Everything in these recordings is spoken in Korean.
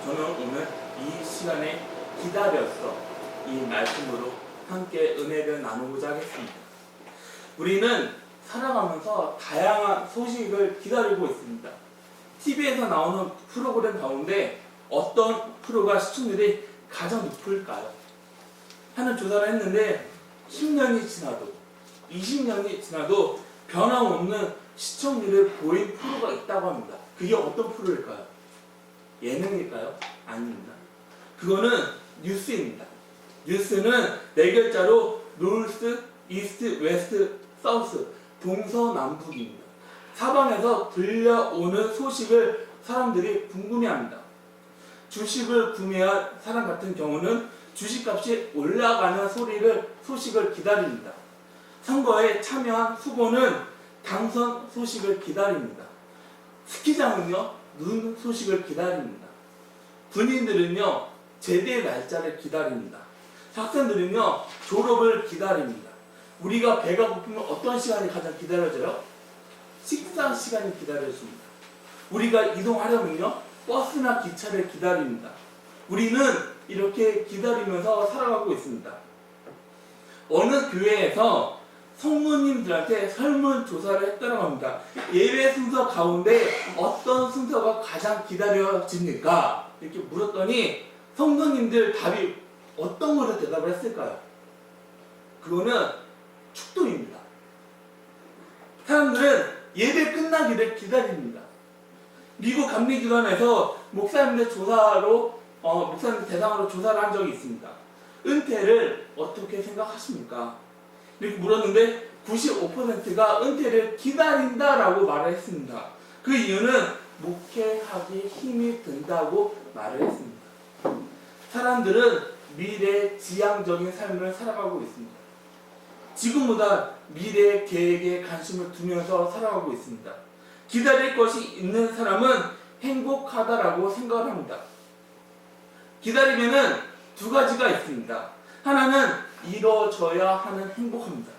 저는 오늘 이 시간에 기다렸어 이 말씀으로 함께 은혜를 나누고자 하겠습니다. 우리는 살아가면서 다양한 소식을 기다리고 있습니다. TV에서 나오는 프로그램 가운데 어떤 프로가 시청률이 가장 높을까요? 하는 조사를 했는데 10년이 지나도 20년이 지나도 변함없는 시청률을 보인 프로가 있다고 합니다. 그게 어떤 프로일까요? 예능일까요? 아닙니다. 그거는 뉴스입니다. 뉴스는 네 글자로 노스, 이스트, 웨스트, 사우스, 동서남북입니다. 사방에서 들려오는 소식을 사람들이 궁금해합니다. 주식을 구매한 사람 같은 경우는 주식값이 올라가는 소식을 기다립니다. 선거에 참여한 후보는 당선 소식을 기다립니다. 스키장은요, 눈 소식을 기다립니다. 군인들은요, 제대 날짜를 기다립니다. 학생들은요, 졸업을 기다립니다. 우리가 배가 고프면 어떤 시간이 가장 기다려져요? 식사 시간이 기다려집니다. 우리가 이동하려면요, 버스나 기차를 기다립니다. 우리는 이렇게 기다리면서 살아가고 있습니다. 어느 교회에서 성모님들한테 설문조사를 했다고 합니다. 예배 순서 가운데 어떤 순서가 가장 기다려집니까? 이렇게 물었더니 성도님들 답이 어떤 거로 대답을 했을까요? 그거는 축도입니다. 사람들은 예배 끝나기를 기다립니다. 미국 감리기관에서 목사님들 목사님들 대상으로 조사를 한 적이 있습니다. 은퇴를 어떻게 생각하십니까? 이렇게 물었는데 95%가 은퇴를 기다린다라고 말을 했습니다. 그 이유는 목회하기 힘이 든다고 말을 했습니다. 사람들은 미래지향적인 삶을 살아가고 있습니다. 지금보다 미래 계획에 관심을 두면서 살아가고 있습니다. 기다릴 것이 있는 사람은 행복하다라고 생각을 합니다. 기다리면은 두 가지가 있습니다. 하나는 이뤄져야 하는 행복합니다.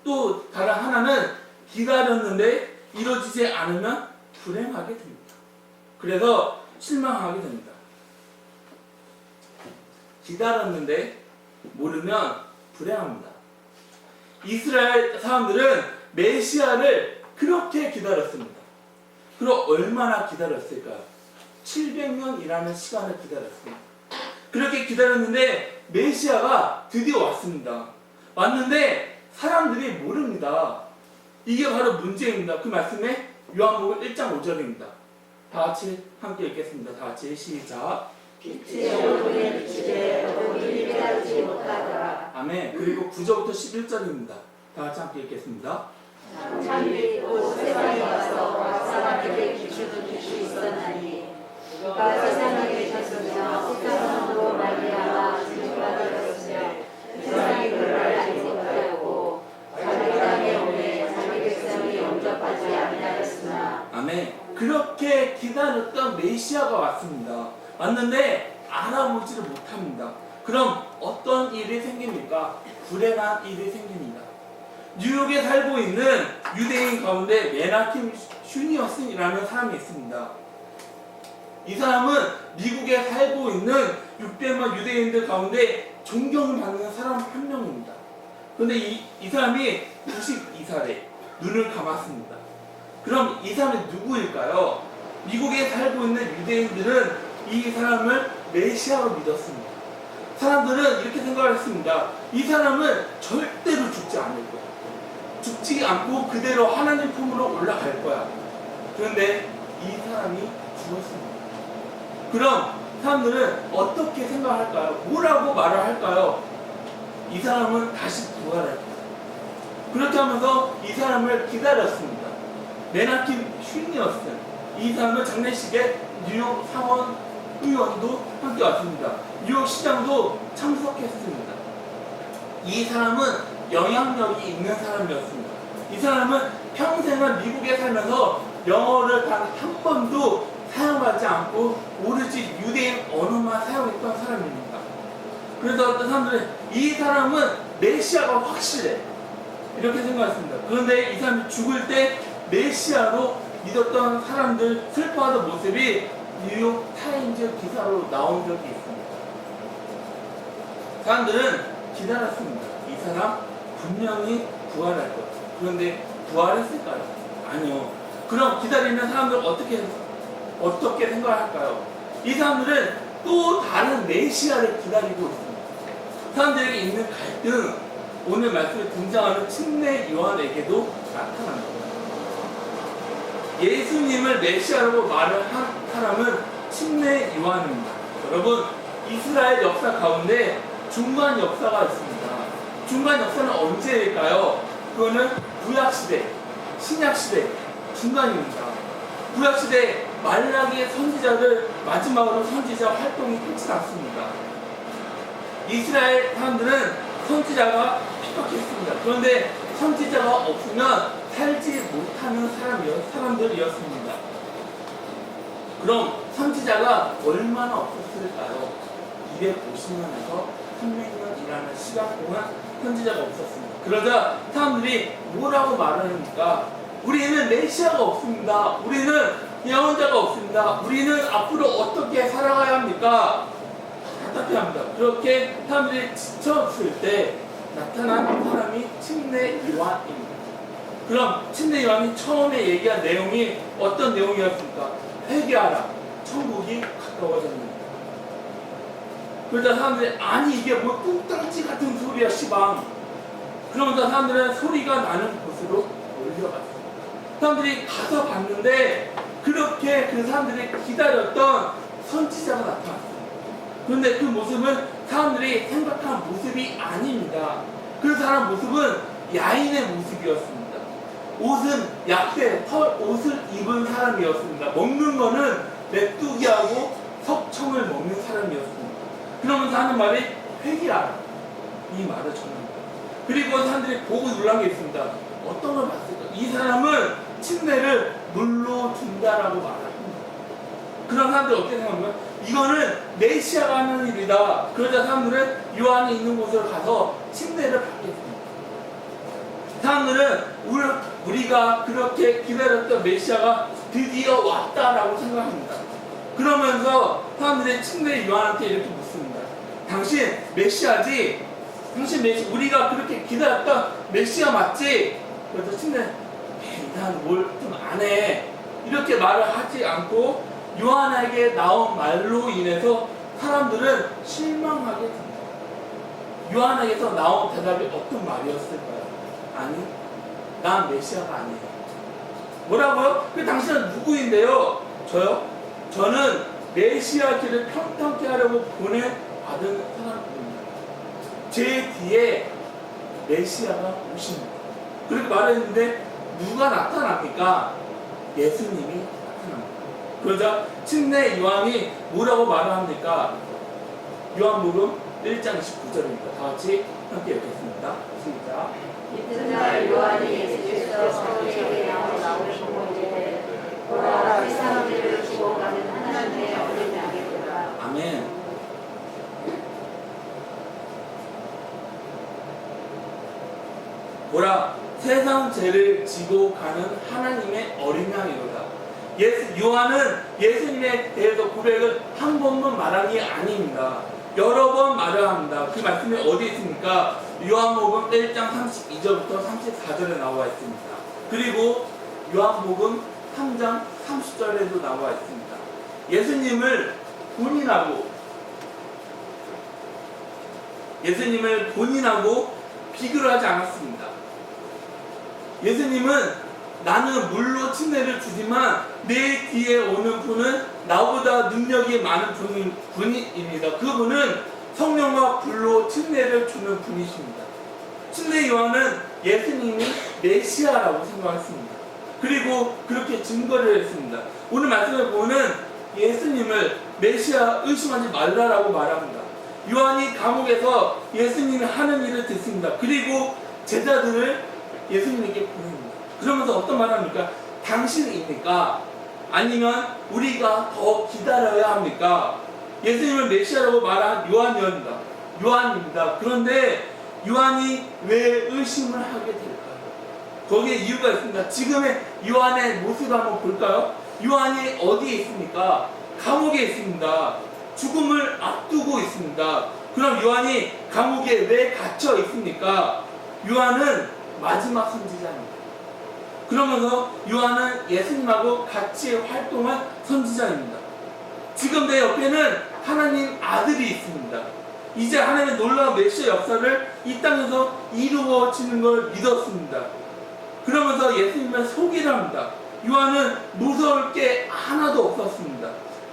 또 다른 하나는 기다렸는데 이루어지지 않으면 불행하게 됩니다. 그래서 실망하게 됩니다. 기다렸는데 모르면 불행합니다. 이스라엘 사람들은 메시아를 그렇게 기다렸습니다. 그럼 얼마나 기다렸을까요? 700년이라는 시간을 기다렸습니다. 그렇게 기다렸는데 메시아가 드디어 왔습니다. 왔는데 사람들이 모릅니다. 이게 바로 문제입니다. 그 말씀에 요한복음 1장 5절입니다. 다 같이 함께 읽겠습니다. 다 같이 시작. 빛이 어둠에 비치되 어둠이 깨닫지 못하더라. 아멘. 그리고 9절부터 11절입니다. 다 같이 함께 읽겠습니다. 참빛 곧 세상에 와서 사람에게 비추는 빛이 있었나니 그가 세상에 계셨으며 세상으로 말미암아 징조받았으며 세상이 그를 알지 못하였고 자기 땅에 오매 자기 백성이 영접하지 아니하였으나. 아멘. 그렇게 기다렸던 메시아가 왔습니다. 왔는데 알아보지를 못합니다. 그럼 어떤 일이 생깁니까? 불행한 일이 생깁니다. 뉴욕에 살고 있는 유대인 가운데 메나킴 슈니어슨이라는 사람이 있습니다. 이 사람은 미국에 살고 있는 600만 유대인들 가운데 존경을 받는 사람 한 명입니다. 그런데 이 사람이 92살에 눈을 감았습니다. 그럼 이 사람이 누구일까요? 미국에 살고 있는 유대인들은 이 사람을 메시아로 믿었습니다. 사람들은 이렇게 생각을 했습니다. 이 사람은 절대로 죽지 않을 거야. 죽지 않고 그대로 하나님 품으로 올라갈 거야. 그런데 이 사람이 죽었습니다. 그럼 사람들은 어떻게 생각할까요? 뭐라고 말을 할까요? 이 사람은 다시 부활할 거야. 그렇게 하면서 이 사람을 기다렸습니다. 메나킴 슈니어슨, 이 사람은 장례식에 뉴욕 상원 의원도 함께 왔습니다. 뉴욕 시장도 참석했습니다. 이 사람은 영향력이 있는 사람이었습니다. 이 사람은 평생을 미국에 살면서 영어를 단 한 번도 사용하지 않고 오로지 유대인 언어만 사용했던 사람입니다. 그래서 어떤 사람들은 이 사람은 메시아가 확실해 이렇게 생각했습니다. 그런데 이 사람이 죽을 때 메시아로 믿었던 사람들 슬퍼하던 모습이 뉴욕 타임즈 기사로 나온 적이 있습니다. 사람들은 기다렸습니다. 이 사람 분명히 부활할 것. 그런데 부활했을까요? 아니요. 그럼 기다리는 사람들 어떻게 생각할까요? 이 사람들은 또 다른 메시아를 기다리고 있습니다. 사람들에게 있는 갈등, 오늘 말씀에 등장하는 침례 요한에게도 나타납니다. 예수님을 메시아라고 말을 한 사람은 침례 요한입니다. 여러분, 이스라엘 역사 가운데 중간 역사가 있습니다. 중간 역사는 언제일까요? 그거는 구약시대, 신약시대 중간입니다. 구약시대 말라기의 선지자들 마지막으로 선지자 활동이 끝이 났습니다. 이스라엘 사람들은 선지자가 핍박했습니다. 그런데 선지자가 없으면 살지 못하는 사람들이었습니다. 그럼 선지자가 얼마나 없었을까요? 250년에서 300년이라는 시간 동안 선지자가 없었습니다. 그러자 사람들이 뭐라고 말하니까 우리는 메시아가 없습니다. 우리는 예언자가 없습니다. 우리는 앞으로 어떻게 살아가야 합니까? 답답해합니다. 그렇게 사람들이 지쳤을 때 나타난 사람이 침례 요한입니다. 그럼 침례 요한이 처음에 얘기한 내용이 어떤 내용이었습니까? 회개하라. 천국이 가까워졌습니다. 그러자 사람들이 아니 이게 뭐 뚝딱지 같은 소리야 시방. 그러면서 사람들은 소리가 나는 곳으로 몰려갔어요. 사람들이 가서 봤는데 그렇게 그 사람들이 기다렸던 선지자가 나타났어요. 그런데 그 모습은 사람들이 생각한 모습이 아닙니다. 그 사람 모습은 야인의 모습이었습니다. 옷은 약대, 옷을 입은 사람이었습니다. 먹는 거는 메뚜기하고 석청을 먹는 사람이었습니다. 그러면서 하는 말이 회개하라. 이 말을 전합니다. 그리고 사람들이 보고 놀란 게 있습니다. 어떤 걸 봤을까? 이 사람은 침례를 물로 준다라고 말합니다. 그런 사람들이 어떻게 생각하면 이거는 메시아가 하는 일이다. 그러자 사람들은 요한이 있는 곳으로 가서 침례를 받겠습니다. 사람들은 우리가 그렇게 기다렸던 메시아가 드디어 왔다라고 생각합니다. 그러면서 사람들이 침례 요한한테 이렇게 묻습니다. 당신 메시아지? 우리가 그렇게 기다렸던 메시아 맞지? 그래서 침례 난 뭘 좀 안 해. 이렇게 말을 하지 않고 요한에게 나온 말로 인해서 사람들은 실망하게 됩니다. 요한에게서 나온 대답이 어떤 말이었을까요? 아니, 난 메시아가 아니에요. 뭐라고요? 그 당신은 누구인데요? 저요? 저는 메시아 길을 평탄케 하려고 보내받은 사람입니다. 제 뒤에 메시아가 오십니다. 그렇게 말했는데 누가 나타납니까? 예수님이 나타납니다. 그러자 침례 요한이 뭐라고 말합니까? 요한복음 1장 19절입니다. 다 같이 함께 읽겠습니다. 시작. 이튿날 요한이 예수께서 사람에게 나오신 곳에 보라 세상 죄를 지고 가는 하나님의 어린 양이 보라. 아멘. 보라, 세상 죄를 지고 가는 하나님의 어린 양이로다. 요한은 예수님에 대해서 고백을 한 번만 말한 게 아닙니다. 여러 번 말을 합니다. 그 말씀이 어디 있습니까? 요한복음 1장 32절부터 34절에 나와 있습니다. 그리고 요한복음 3장 30절에도 나와 있습니다. 예수님을 본인하고 비교를 하지 않았습니다. 예수님은 나는 물로 침례를 주지만 내 뒤에 오는 분은 나보다 능력이 많은 분입니다. 그분은 성령과 불로 침례를 주는 분이십니다. 침례 요한은 예수님이 메시아라고 생각했습니다. 그리고 그렇게 증거를 했습니다. 오늘 말씀을 보면 예수님을 메시아 의심하지 말라라고 말합니다. 요한이 감옥에서 예수님이 하는 일을 듣습니다. 그리고 제자들을 예수님에게 보냅니다. 그러면서 어떤 말을 합니까? 당신입니까? 아니면 우리가 더 기다려야 합니까? 예수님을 메시아라고 말한 요한입니다. 그런데 요한이 왜 의심을 하게 될까요? 거기에 이유가 있습니다. 지금의 요한의 모습을 한번 볼까요? 요한이 어디에 있습니까? 감옥에 있습니다. 죽음을 앞두고 있습니다. 그럼 요한이 감옥에 왜 갇혀 있습니까? 요한은 마지막 선지자입니다. 그러면서 요한은 예수님하고 같이 활동한 선지자입니다. 지금 내 옆에는 하나님 아들이 있습니다. 이제 하나님의 놀라운 메시아 역사를 이 땅에서 이루어지는 걸 믿었습니다. 그러면서 예수님을 소개를 합니다. 요한은 무서울 게 하나도 없었습니다.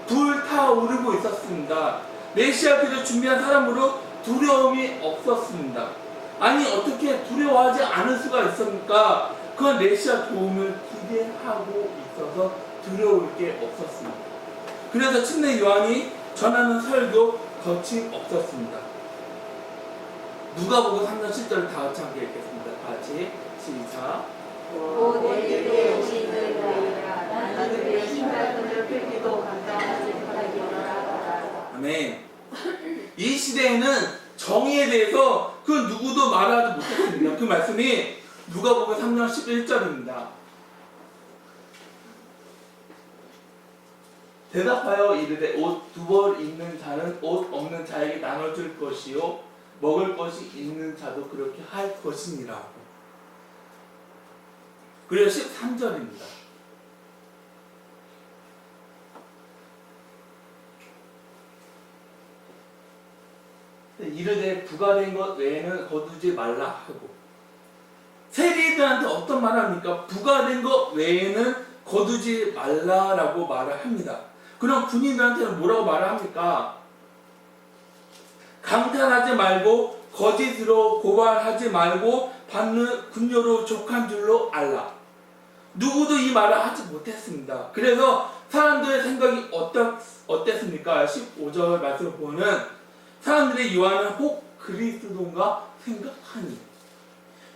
불타오르고 있었습니다. 메시아를 준비한 사람으로 두려움이 없었습니다. 아니 어떻게 두려워하지 않을 수가 있습니까? 그건 메시아 도움을 기대하고 있어서 두려울 게 없었습니다. 그래서 침례 요한이 전하는 설교 거침없었습니다. 누가복음 3장 10절을 다 같이 함께 읽겠습니다. 다 같이 시작. 오 내게 오신 너희들아 나는 그의 힘과 끈을 풀기도 감당하지 못하기로라. 아멘. 이 시대에는 정의에 대해서 그 누구도 말하지 못했습니다. 그 말씀이 누가복음 3장 11절입니다. 대답하여 이르되 옷 두 벌 있는 자는 옷 없는 자에게 나눠줄 것이요 먹을 것이 있는 자도 그렇게 할 것이니라. 그리고 13절입니다. 이르되 부가된 것 외에는 거두지 말라 하고, 세리들한테 어떤 말을 합니까? 부가된 것 외에는 거두지 말라라고 말을 합니다. 그럼 군인들한테는 뭐라고 말을 합니까? 강탈하지 말고 거짓으로 고발하지 말고 받는 군요로 족한 줄로 알라. 누구도 이 말을 하지 못했습니다. 그래서 사람들의 생각이 어땠습니까? 15절 말씀을 보면 사람들이 요한은 혹 그리스도인가 생각하니,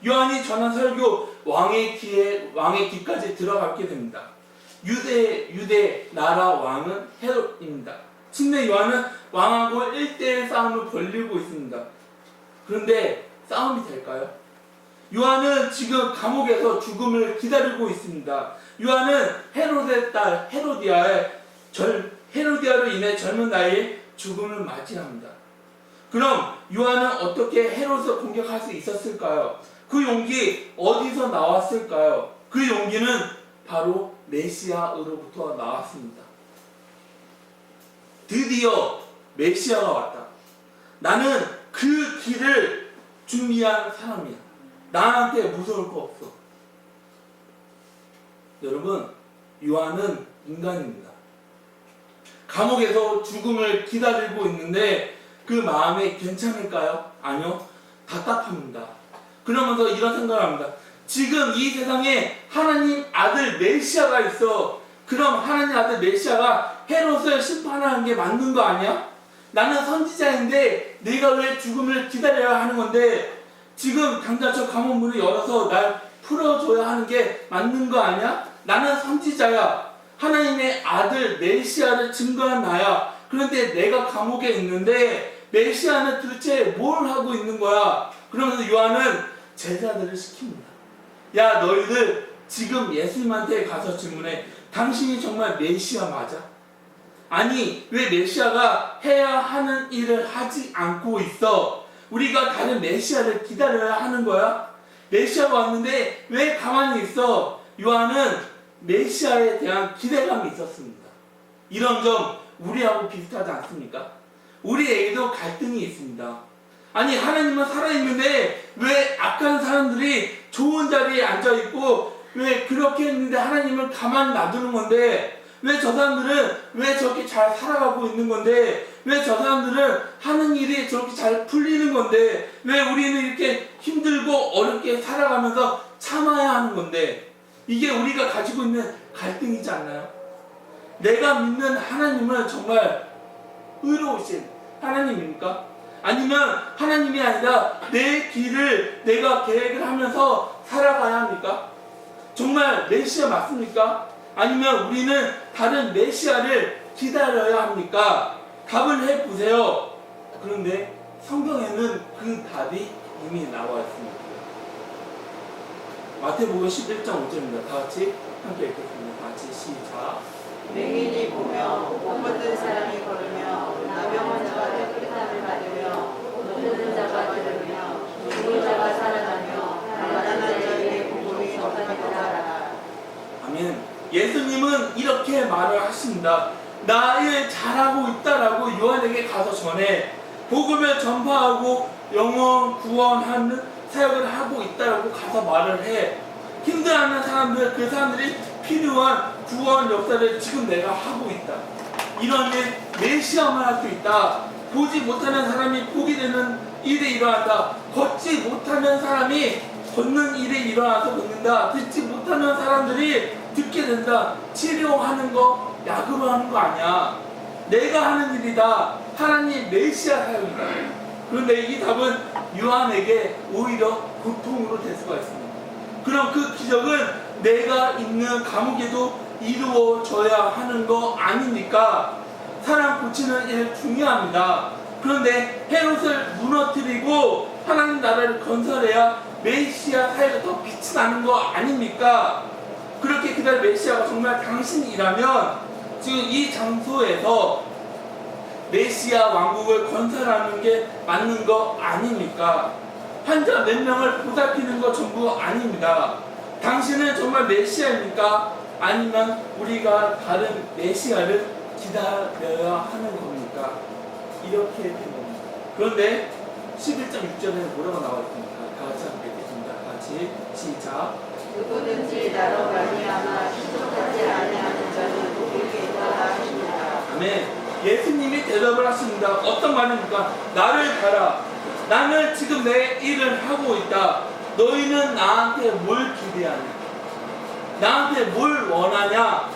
요한이 전한 설교 왕의 귀까지 들어가게 됩니다. 유대 나라 왕은 헤롯입니다. 침례 요한은 왕하고 1대1 싸움을 벌이고 있습니다. 그런데 싸움이 될까요? 요한은 지금 감옥에서 죽음을 기다리고 있습니다. 요한은 헤롯의 딸 헤로디아로 인해 젊은 나이에 죽음을 맞이합니다. 그럼 요한은 어떻게 헤롯을 공격할 수 있었을까요? 그 용기 어디서 나왔을까요? 그 용기는 바로 메시아으로부터 나왔습니다. 드디어 메시아가 왔다. 나는 그 길을 준비한 사람이야. 나한테 무서울 거 없어. 여러분, 요한은 인간입니다. 감옥에서 죽음을 기다리고 있는데 그 마음이 괜찮을까요? 아니요. 답답합니다. 그러면서 이런 생각을 합니다. 지금 이 세상에 하나님 아들 메시아가 있어. 그럼 하나님 아들 메시아가 헤롯을 심판하는 게 맞는 거 아니야? 나는 선지자인데 내가 왜 죽음을 기다려야 하는 건데 지금 당장 저 감옥 문을 열어서 날 풀어줘야 하는 게 맞는 거 아니야? 나는 선지자야. 하나님의 아들 메시아를 증거한 나야. 그런데 내가 감옥에 있는데 메시아는 도대체 뭘 하고 있는 거야? 그러면서 요한은 제자들을 시킵니다. 야, 너희들 지금 예수님한테 가서 질문해. 당신이 정말 메시아 맞아? 아니, 왜 메시아가 해야 하는 일을 하지 않고 있어? 우리가 다른 메시아를 기다려야 하는 거야? 메시아가 왔는데 왜 가만히 있어? 요한은 메시아에 대한 기대감이 있었습니다. 이런 점 우리하고 비슷하지 않습니까? 우리에게도 갈등이 있습니다. 아니, 하나님은 살아있는데 왜 악한 사람들이 좋은 자리에 앉아있고 왜 그렇게 했는데 하나님을 가만 놔두는 건데, 왜 저 사람들은 왜 저렇게 잘 살아가고 있는 건데, 왜 저 사람들은 하는 일이 저렇게 잘 풀리는 건데, 왜 우리는 이렇게 힘들고 어렵게 살아가면서 참아야 하는 건데, 이게 우리가 가지고 있는 갈등이지 않나요? 내가 믿는 하나님은 정말 의로우신 하나님입니까? 아니면 하나님이 아니라 내 길을 내가 계획을 하면서 살아가야 합니까? 정말 메시아 맞습니까? 아니면 우리는 다른 메시아를 기다려야 합니까? 답을 해보세요. 그런데 성경에는 그 답이 이미 나와 있습니다. 마태복음 11장 5절입니다. 다 같이 함께 읽겠습니다. 다 같이 시작. 맹인이 보며 못 받은 사람이 걸으며 나병원 자가 깨끗함을 받으며 모든 자가 들으며 죽은 자가 살아나며 가난한 자에게 복음이 전파되더라. 아멘. 예수님은 이렇게 말을 하십니다. 나의 잘하고 있다라고 요한에게 가서 전해. 복음을 전파하고 영혼 구원하는 사역을 하고 있다라고 가서 말을 해. 힘들어하는 사람들, 그 사람들이 필요한 구원 역사를 지금 내가 하고 있다. 이런 일 메시아만 할 수 있다. 보지 못하는 사람이 보게 되는 일이 일어난다. 걷지 못하는 사람이 걷는 일이 일어나서 걷는다. 듣지 못하는 사람들이 듣게 된다. 치료하는 거 약으로 하는 거 아니야. 내가 하는 일이다. 하나님 메시아 사역이다. 그런데 이 답은 요한에게 오히려 고통으로 될 수가 있습니다. 그럼 그 기적은 내가 있는 감옥에도 이루어져야 하는 거 아닙니까? 사람 고치는 일 중요합니다. 그런데 헤롯을 무너뜨리고 하나님 나라를 건설해야 메시아 사회가 더 빛이 나는 거 아닙니까? 그렇게 기다린 메시아가 정말 당신이라면 지금 이 장소에서 메시아 왕국을 건설하는 게 맞는 거 아닙니까? 환자 몇 명을 보살피는 거 전부 아닙니다. 당신은 정말 메시아입니까? 아니면 우리가 다른 메시아를 기다려야 하는 겁니까? 이렇게 된 겁니다. 그런데 11.6절에는 뭐라고 나와 있습니까? 다 같이 함께 읽겠습니다. 같이 시작. 누구든지 나로 말미암아 신속하지 아니하는 자는 복이 있다 하십니다. 아멘. 예수님이 대답을 하십니다. 어떤 말입니까? 나를 가라. 나는 지금 내 일을 하고 있다. 너희는 나한테 뭘 기대하냐? 나한테 뭘 원하냐?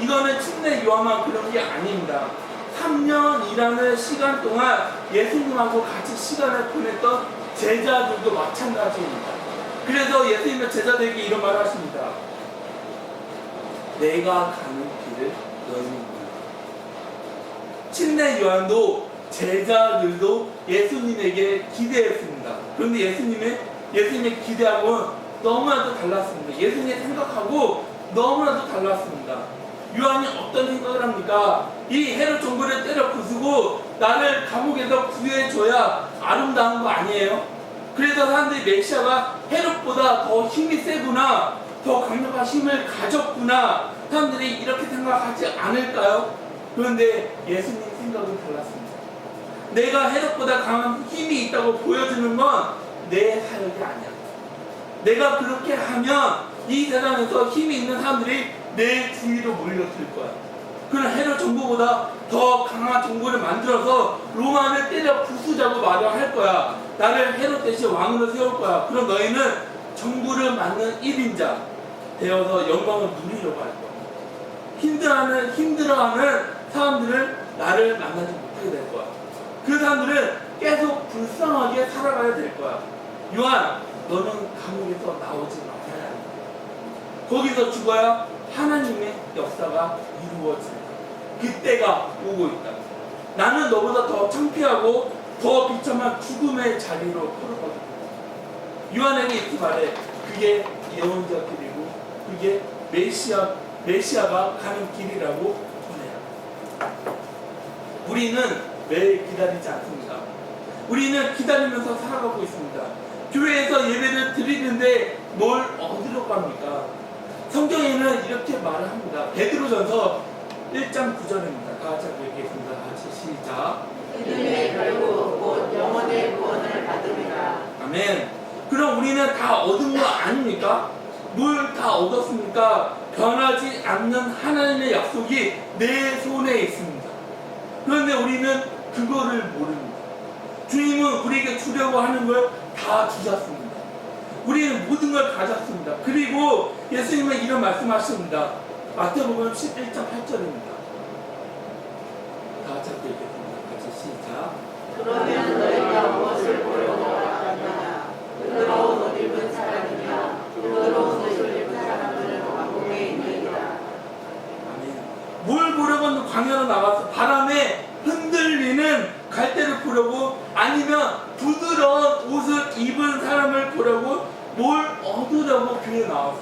이거는 침례 요한만 그런 게 아닙니다. 3년이라는 시간 동안 예수님하고 같이 시간을 보냈던 제자들도 마찬가지입니다. 그래서 예수님의 제자들에게 이런 말을 하십니다. 내가 가는 길을 너희는 몰라. 침례 요한도 제자들도 예수님에게 기대했습니다. 그런데 예수님의 기대하고는 너무나도 달랐습니다. 예수님의 생각하고 너무나도 달랐습니다. 요한이 어떤 생각을 합니까? 이 헤롯 정부를 때려 부수고 나를 감옥에서 구해줘야 아름다운 거 아니에요? 그래서 사람들이 메시아가 헤롯보다 더 힘이 세구나, 더 강력한 힘을 가졌구나, 사람들이 이렇게 생각하지 않을까요? 그런데 예수님 생각은 달랐습니다. 내가 헤롯보다 강한 힘이 있다고 보여주는 건 내 사역이 아니야. 내가 그렇게 하면 이 세상에서 힘이 있는 사람들이 내 주위로 몰려들 거야. 그런 헤롯 정부보다 더 강한 정부를 만들어서 로마를 때려 부수자고 말을 할 거야. 나를 헤롯 대신 왕으로 세울 거야. 그럼 너희는 정부를 맡는 1인자 되어서 영광을 누리려고 할 거야. 힘들어하는 사람들을 나를 만나지 못하게 될 거야. 그 사람들은 계속 불쌍하게 살아가야 될 거야. 요한, 너는 감옥에서 나오지 말아야 해. 거기서 죽어야 하나님의 역사가 이루어질 거야. 그때가 오고 있다. 나는 너보다 더 창피하고 더 비참한 죽음의 자리로 걸어가고 있다. 요한에게 이렇게 말해. 그게 예언자 길이고 그게 메시아가 가는 길이라고 전해요. 우리는 매일 기다리지 않습니다. 우리는 기다리면서 살아가고 있습니다. 교회에서 예배를 드리는데 뭘 얻으러 갑니까? 성경에는 이렇게 말을 합니다. 베드로전서 1장 9절입니다. 다 같이 읽겠습니다. 같이 시작. 믿음의 결국 곧 영혼의 구원을 받음이라. 아멘. 그럼 우리는 다 얻은 거 아닙니까? 뭘 다 얻었습니까? 변하지 않는 하나님의 약속이 내 손에 있습니다. 그런데 우리는 그거를 모릅니다. 주님은 우리에게 주려고 하는 걸 다 주셨습니다. 우리는 모든 걸 가졌습니다. 그리고 예수님은 이런 말씀하십니다. 마태복음 11장 8절입니다. 다 같이 읽겠습니다. 같이 시작. 그러면 너희가 무엇을 보려고 하느냐? 부드러운 옷 입은 사람이며 부드러운 옷을 입은 사람은 왕궁에 있느니라. 아멘. 뭘 보려고 광야로 나가서 바람에 흔들리는 갈대를 보려고, 아니면 부드러운 옷을 입은 사람을 보려고, 뭘 얻으려고 교회에 나왔어.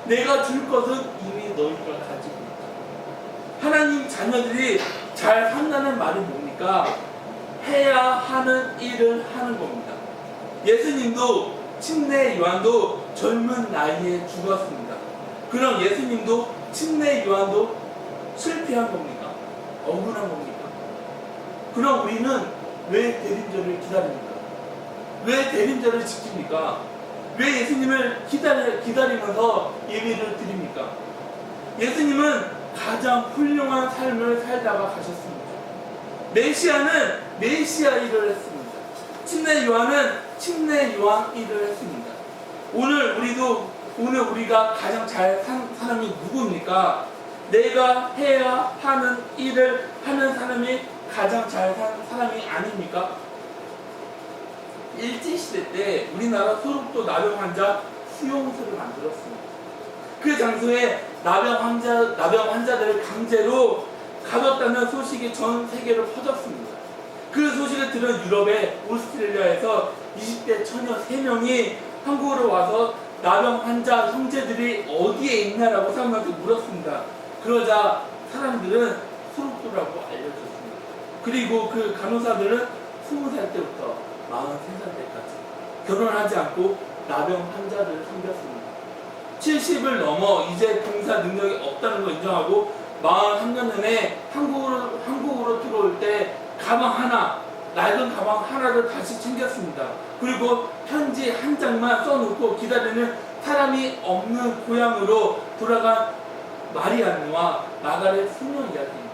내가 줄 것은 이미 너희가 가지고 있다. 하나님 자녀들이 잘 산다는 말이 뭡니까? 해야 하는 일을 하는 겁니다. 예수님도 침례 요한도 젊은 나이에 죽었습니다. 그럼 예수님도 침례 요한도 실패한 겁니까? 억울한 겁니까? 그럼 우리는 왜 대림절을 기다립니까? 왜 대림절을 지킵니까? 왜 예수님을 기다리면서 예배를 드립니까? 예수님은 가장 훌륭한 삶을 살다가 가셨습니다. 메시아는 메시아 일을 했습니다. 침례 요한은 침례 요한 일을 했습니다. 오늘 우리가 가장 잘 산 사람이 누구입니까? 내가 해야 하는 일을 하는 사람이 가장 잘 산 사람이 아닙니까? 일제시대 때 우리나라 소록도 나병 환자 수용소를 만들었습니다. 그 장소에 나병 환자들을 강제로 가뒀다는 소식이 전 세계로 퍼졌습니다. 그 소식을 들은 유럽의 오스트레일리아에서 20대 처녀 3명이 한국으로 와서 나병 환자 형제들이 어디에 있나라고 사람한테 물었습니다. 그러자 사람들은 소록도라고 알려줬습니다. 그리고 그 간호사들은 20살 때부터 43살 때까지 결혼하지 않고 나병 환자들을 섬겼습니다. 70을 넘어 이제 봉사 능력이 없다는 걸 인정하고 43년 전에 한국으로 들어올 때 낡은 가방 하나를 다시 챙겼습니다. 그리고 편지 한 장만 써놓고 기다리는 사람이 없는 고향으로 돌아간 마리아와 마가렛 수녀 이야기입니다.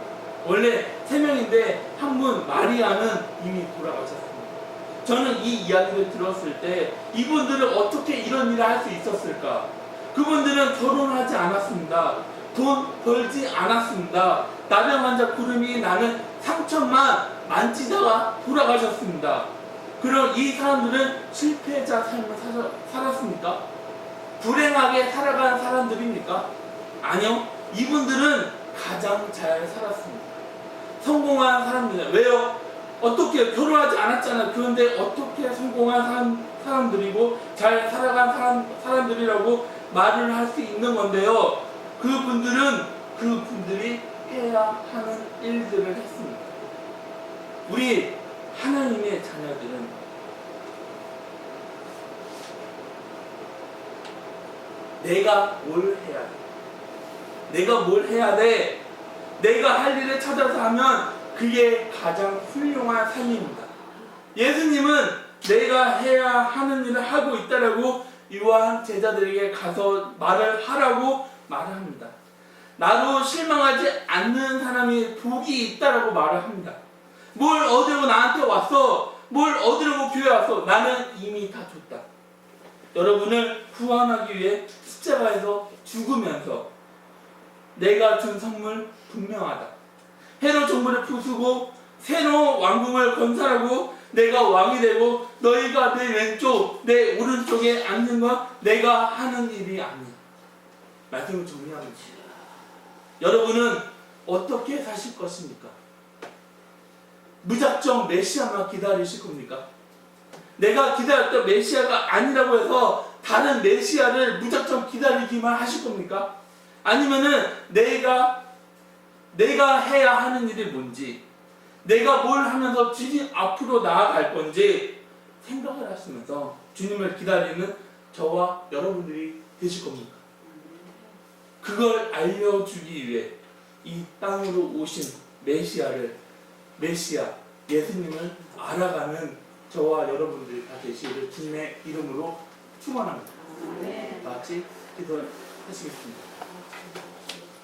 원래 3명인데 한 분 마리아는 이미 돌아가셨습니다. 저는 이 이야기를 들었을 때 이분들은 어떻게 이런 일을 할 수 있었을까? 그분들은 결혼하지 않았습니다. 돈 벌지 않았습니다. 나병 환자 구름이 나는 상처만 만지다가 돌아가셨습니다. 그럼 이 사람들은 실패자 삶을 살았습니까? 불행하게 살아간 사람들입니까? 아니요. 이분들은 가장 잘 살았습니다. 성공한 사람들은 왜요? 어떻게 결혼하지 않았잖아요. 그런데 어떻게 성공한 사람들이고 잘 살아간 사람들이라고 말을 할 수 있는 건데요. 그분들이 해야 하는 일들을 했습니다. 우리 하나님의 자녀들은 내가 뭘 해야 돼? 내가 뭘 해야 돼? 내가 할 일을 찾아서 하면 그게 가장 훌륭한 삶입니다. 예수님은 내가 해야 하는 일을 하고 있다라고 요한 제자들에게 가서 말을 하라고 말을 합니다. 나로 실망하지 않는 사람이 복이 있다라고 말을 합니다. 뭘 얻으려고 나한테 왔어? 뭘 얻으려고 교회 왔어? 나는 이미 다 줬다. 여러분을 구원하기 위해 십자가에서 죽으면서 내가 준 선물 분명하다. 헤롯 정부를 부수고 새로운 왕국을 건설하고 내가 왕이 되고 너희가 내 왼쪽 내 오른쪽에 앉는 건 내가 하는 일이 아니야. 말씀을 정리하고 있습니다. 여러분은 어떻게 사실 것입니까? 무작정 메시아만 기다리실 겁니까? 내가 기다렸던 메시아가 아니라고 해서 다른 메시아를 무작정 기다리기만 하실 겁니까? 아니면은 내가 해야 하는 일이 뭔지, 내가 뭘 하면서 주님 앞으로 나아갈 건지 생각을 하시면서 주님을 기다리는 저와 여러분들이 되실 겁니까? 그걸 알려주기 위해 이 땅으로 오신 메시아 예수님을 알아가는 저와 여러분들이 다 되시기를 주님의 이름으로 축원합니다. 같이 기도하시겠습니다.